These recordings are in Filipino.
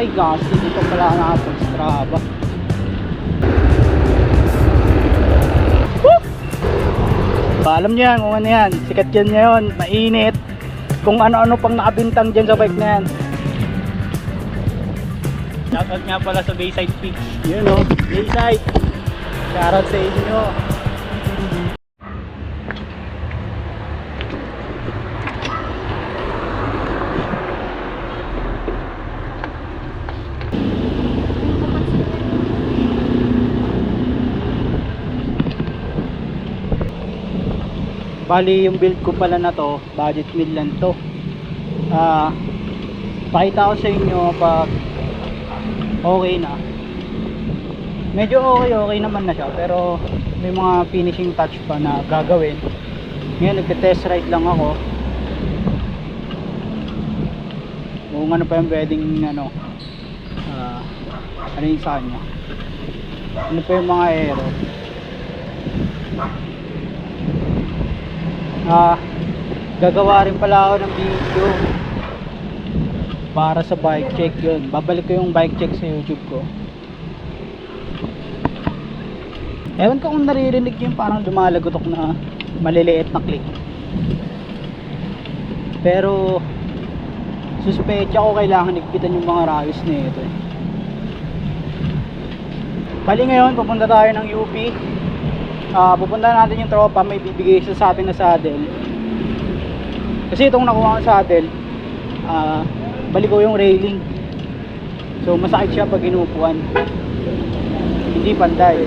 Ay gas, dito pala nakapag-Strava. Alam niyo yan kung ano yan, sikat yan ngayon, mainit. Kung ano-ano pang nakabintang dyan sa bike na yan. Shoutout nga pala sa Bayside Peaks. Yun o, Bayside. Shoutout sa inyo. Bali yung build ko pala na to, budget meal lang to. Pakita ko sa inyo pag okay na. Medyo okay naman na siya, pero may mga finishing touch pa na gagawin. Ngayon nagte-test ride lang ako kung ano pa yung pwedeng ano yung sa kanya, ano pa yung mga aero. Gagawa rin pala ako ng video para sa bike check. Yun, babalik ko yung bike check sa YouTube ko. Ewan ko kung naririnig yung parang lumalagotok na maliliit na click, pero suspecha ko kailangan nagpitan yung mga rayos na ito. Bali ngayon pupunta tayo ng UP. Pupunta natin yung tropa, may bibigay sa atin na saddle. Kasi itong nakuha ko saddle, balik ko yung railing. So masakit siya pag inupuan. Hindi panday.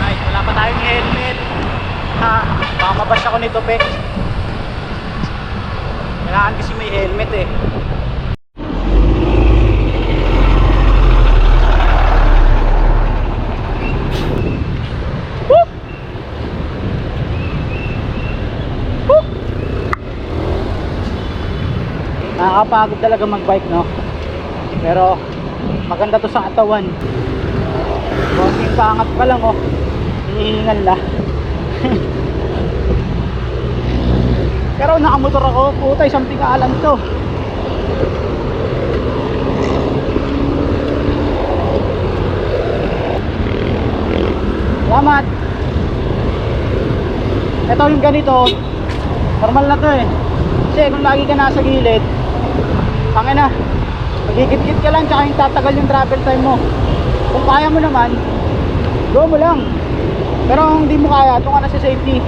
Ay, wala pa tayong helmet. Baka mabasa ako nito, pe. Kailangan kasi may helmet eh. Woo! Woo! Nakakapagod talaga magbike, no? Pero maganda to sa katawan. Konting pangat pa lang, oh. Hinihingal na. Pero nakamotor ako, puta, isang tingalan to. Salamat. Ito yung ganito, normal na to eh. Kasi kung lagi ka nasa gilid, tangin na, magigit-git ka lang, tsaka yung tatagal yung travel time mo. Kung kaya mo naman, go mo lang. Pero kung hindi mo kaya, ito ka na sa safety.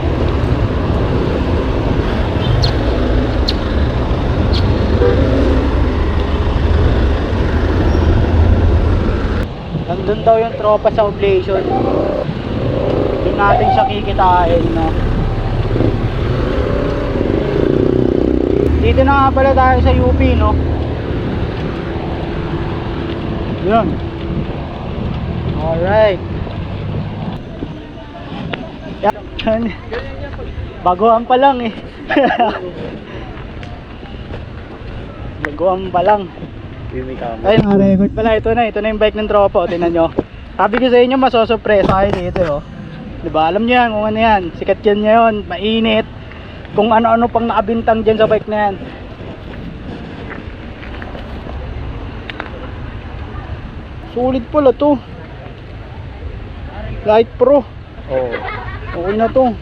Nandun daw yung tropa sa Oblation. Doon natin siya kikitain, no? Dito na nga pala tayo sa UP, no? Yun. Alright. Yan. Baguhan pa lang eh. Baguhan pa lang. Ay, record pala. Ito na yung bike ng tropa. Tingnan nyo. Sabi ko sa inyo, masosurpresa kayo dito, oh. Diba? Alam nyo yan kung ano yan. Sikat yan ngayon. Mainit. Kung ano-ano pang nakabintang dyan sa bike na yan. Sulit pala to. Light Pro. Oh. Okay na to.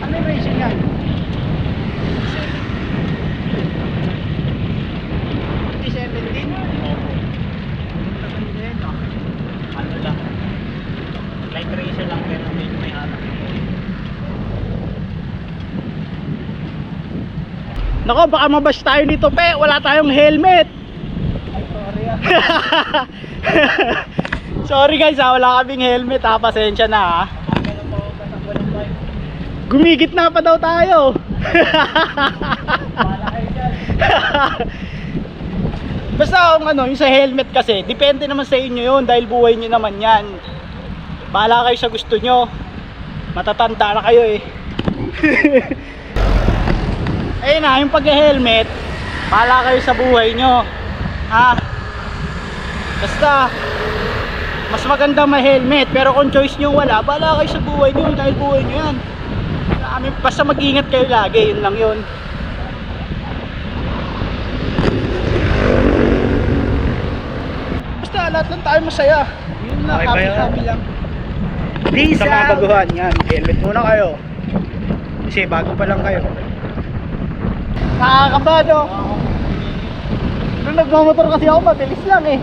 Ano yung racing yan? Ano lang, light racer lang, pero medyo may harap. Nako, baka mabash tayo nito, pe. Wala tayong helmet. Ay, sorry ah. Sorry guys, wala kaming helmet, ha. Pasensya na, ha. Gumigit na pa daw tayo. Wala kayo. Basta kung ano, yung sa helmet kasi, depende naman sa inyo yun dahil buhay nyo naman yan. Bahala kayo sa gusto nyo. Matatanda na kayo eh. Ayun na, yung pag-helmet, bahala kayo sa buhay nyo. Ha? Basta, mas maganda ma-helmet. Pero kung choice nyo wala, bahala kayo sa buhay nyo dahil buhay nyo yan. Basta mag-ingat kayo lagi, yun lang yun. Basta lahat lang tayo masaya. Yun lang, Okay ba yun? happy lang. Peace Sa mga out! baguhan, yan, helmet muna kayo. Kasi bago pa lang kayo. Nakakabado. Nung nagmamotor kasi ako, mabilis lang eh.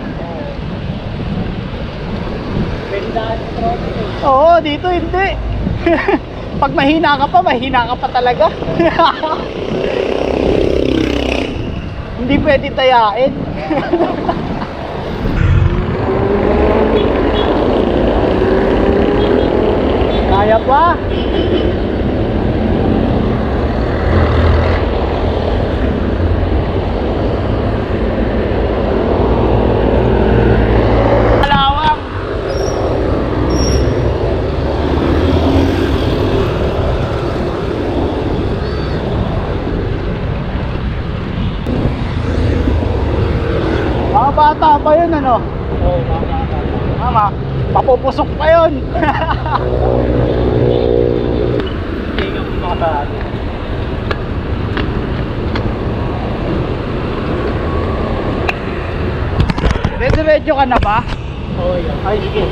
Oo, dito hindi. Pag mahina ka pa talaga. Hindi pwede tayain. Kaya pa. Malawak. Mga bata pa yun ano? Oo, mga Mama, papupusok pa yun. tingnan mo mga bata. Medyo ka na ba? Oo, yan. Ay, sige.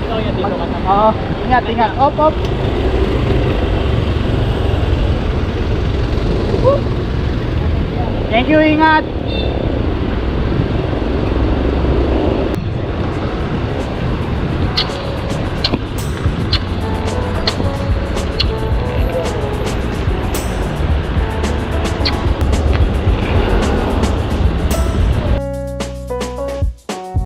Ikaw yan, dito ka na. Oo, ingat, ingat. Op, op. Thank you, ingat.